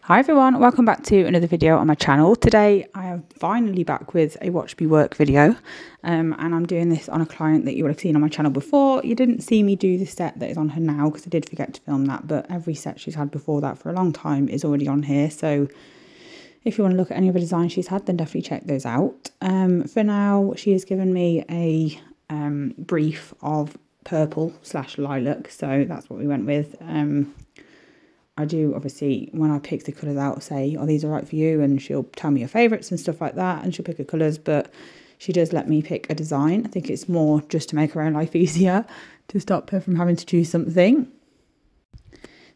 Hi everyone, welcome back to another video on my channel. Today I am finally back with a Watch Me Work video and I'm doing this on a client that you would have seen on my channel before. You didn't see me do the set that is on her now because I did forget to film that, but every set she's had before that for a long time is already on here. So if you want to look at any of the designs she's had, then definitely check those out. For now, she has given me a brief of purple / lilac, so that's what we went with. I do obviously, when I pick the colours out, say, oh, these are right for you, and she'll tell me her favourites and stuff like that, and she'll pick her colours, but she does let me pick a design. I think it's more just to make her own life easier, to stop her from having to choose something.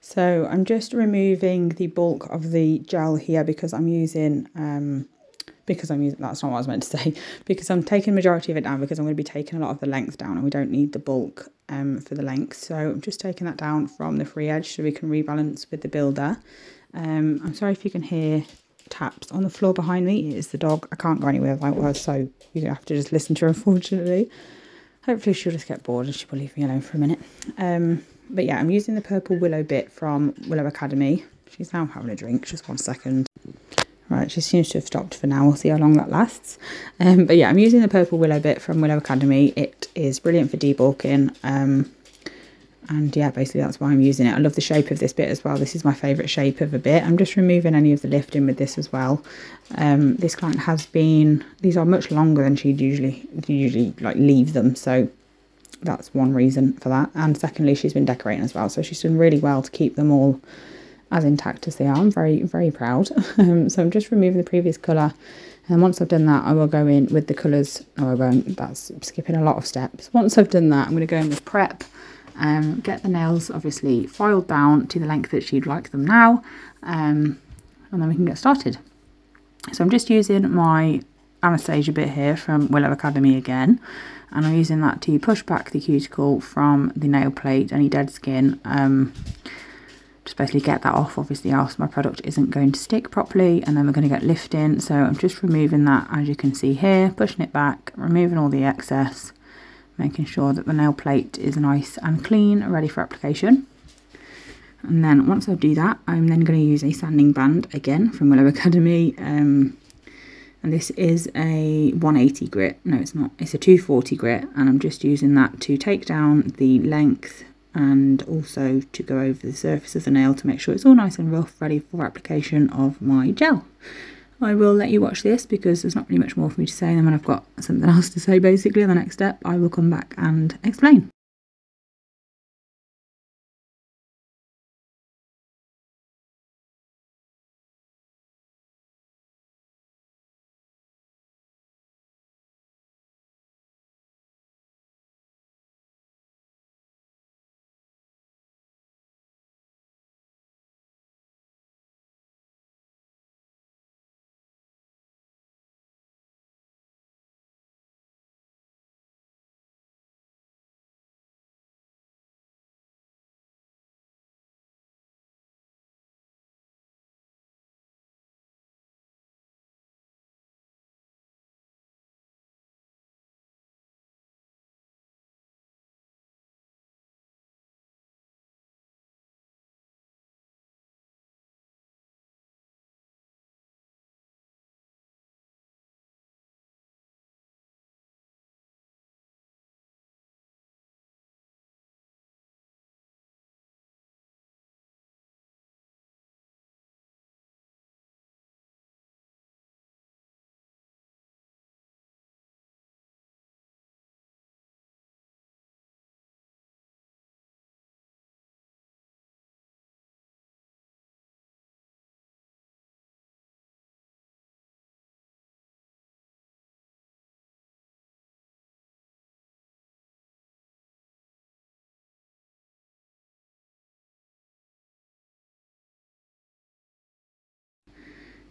So I'm just removing the bulk of the gel here because I'm using, that's not what I was meant to say, because I'm taking the majority of it down because I'm going to be taking a lot of the length down and we don't need the bulk for the length. So I'm just taking that down from the free edge so we can rebalance with the builder. I'm sorry if you can hear taps on the floor behind me. It is the dog. I can't go anywhere without her, so you're going to have to just listen to her, unfortunately. Hopefully she'll just get bored and she will leave me alone for a minute. But yeah, I'm using the purple willow bit from Willow Academy. She's now having a drink, just 1 second. Right, she seems to have stopped for now. We'll see how long that lasts. But yeah, I'm using the purple willow bit from Willow Academy. It is brilliant for debulking. And yeah, basically that's why I'm using it. I love the shape of this bit as well. This is my favourite shape of a bit. I'm just removing any of the lifting with this as well. This client has been, these are much longer than she'd usually like leave them. So that's one reason for that. And secondly, she's been decorating as well. So she's done really well to keep them all as intact as they are. I'm very, very proud. So I'm just removing the previous colour, and once I've done that I will go in with the colours. No, I won't, that's skipping a lot of steps. Once I've done that, I'm going to go in with prep, get the nails obviously filed down to the length that she'd like them now, and then we can get started. So I'm just using my Anastasia bit here from Willow Academy again, and I'm using that to push back the cuticle from the nail plate, any dead skin. Just basically get that off, obviously else my product isn't going to stick properly, and then we're going to get lifting. So I'm just removing that, as you can see here, pushing it back, removing all the excess, making sure that the nail plate is nice and clean, ready for application. And then once I do that, I'm then going to use a sanding band again from Willow Academy, and this is a 180 grit. No, it's not, it's a 240 grit, and I'm just using that to take down the length and also to go over the surface of the nail to make sure it's all nice and rough, ready for application of my gel. I will let you watch this because there's not really much more for me to say, and then when I've got something else to say basically on the next step, I will come back and explain.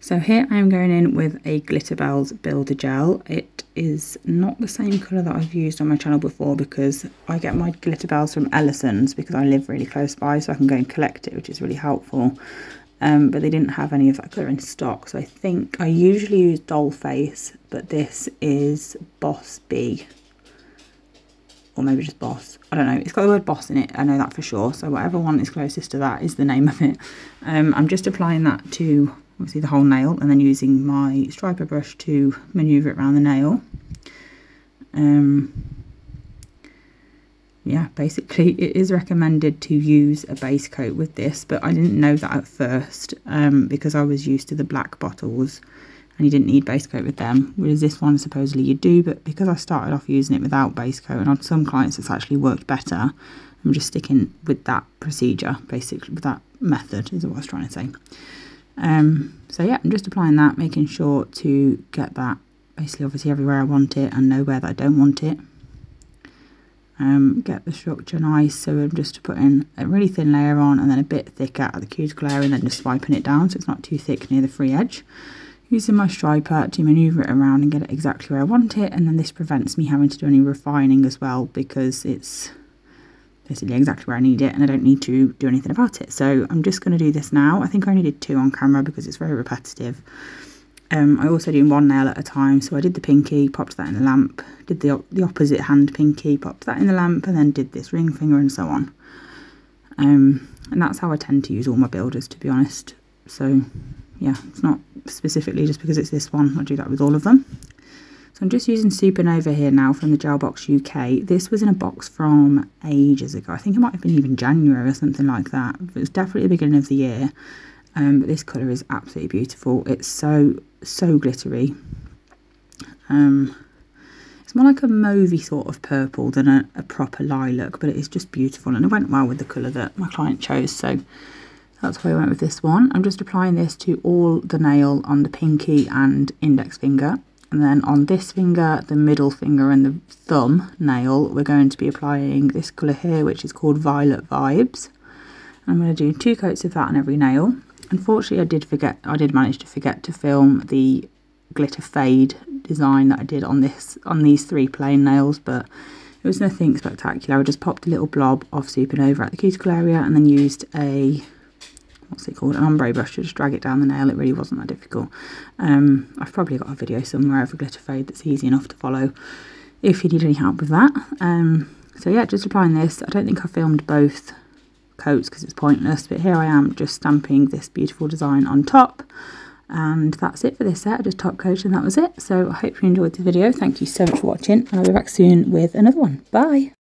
So here I am going in with a Glitterbels Builder Gel. It is not the same colour that I've used on my channel before because I get my Glitterbels from Ellison's because I live really close by, so I can go and collect it, which is really helpful. But they didn't have any of that colour in stock, so I think I usually use Dollface, but this is Boss B or maybe just Boss. I don't know. It's got the word Boss in it. I know that for sure. So whatever one is closest to that is the name of it. I'm just applying that to obviously the whole nail, and then using my striper brush to manoeuvre it around the nail. Yeah, basically it is recommended to use a base coat with this, but I didn't know that at first because I was used to the black bottles and you didn't need base coat with them, whereas this one supposedly you do. But because I started off using it without base coat, and on some clients it's actually worked better, I'm just sticking with that procedure, basically with that method is what I was trying to say. So yeah, I'm just applying that, making sure to get that basically obviously everywhere I want it and nowhere that I don't want it. Get the structure nice, so I'm just putting a really thin layer on and then a bit thicker at the cuticle area, and then just swiping it down so it's not too thick near the free edge. Using my striper to manoeuvre it around and get it exactly where I want it, and then this prevents me having to do any refining as well because it's basically exactly where I need it and I don't need to do anything about it. So I'm just going to do this now. I think I only did 2 on camera because it's very repetitive. I also do 1 nail at a time, so I did the pinky, popped that in the lamp, did the opposite hand pinky, popped that in the lamp, and then did this ring finger and so on. And that's how I tend to use all my builders, to be honest. So yeah, it's not specifically just because it's this one, I do that with all of them. So I'm just using Supernova here now from the Gel Box UK. This was in a box from ages ago. I think it might have been even January or something like that. It was definitely the beginning of the year. But this colour is absolutely beautiful. It's so glittery. It's more like a mauvey sort of purple than a proper lilac, but it is just beautiful, and it went well with the colour that my client chose, so that's why I went with this one. I'm just applying this to all the nail on the pinky and index finger, and then on this finger, the middle finger and the thumb nail, we're going to be applying this colour here, which is called Violet Vibes. I'm going to do 2 coats of that on every nail. Unfortunately, I did manage to forget to film the glitter fade design that I did on these 3 plain nails, but it was nothing spectacular. I just popped a little blob of Supernova at the cuticle area and then used a, what's it called, an ombre brush to just drag it down the nail. It really wasn't that difficult. I've probably got a video somewhere of a glitter fade that's easy enough to follow if you need any help with that. So yeah, just applying this. I don't think I filmed both coats because it's pointless, but here I am just stamping this beautiful design on top, and that's it for this set. I just top coated and that was it. So I hope you enjoyed the video. Thank you so much for watching, and I'll be back soon with another one. Bye.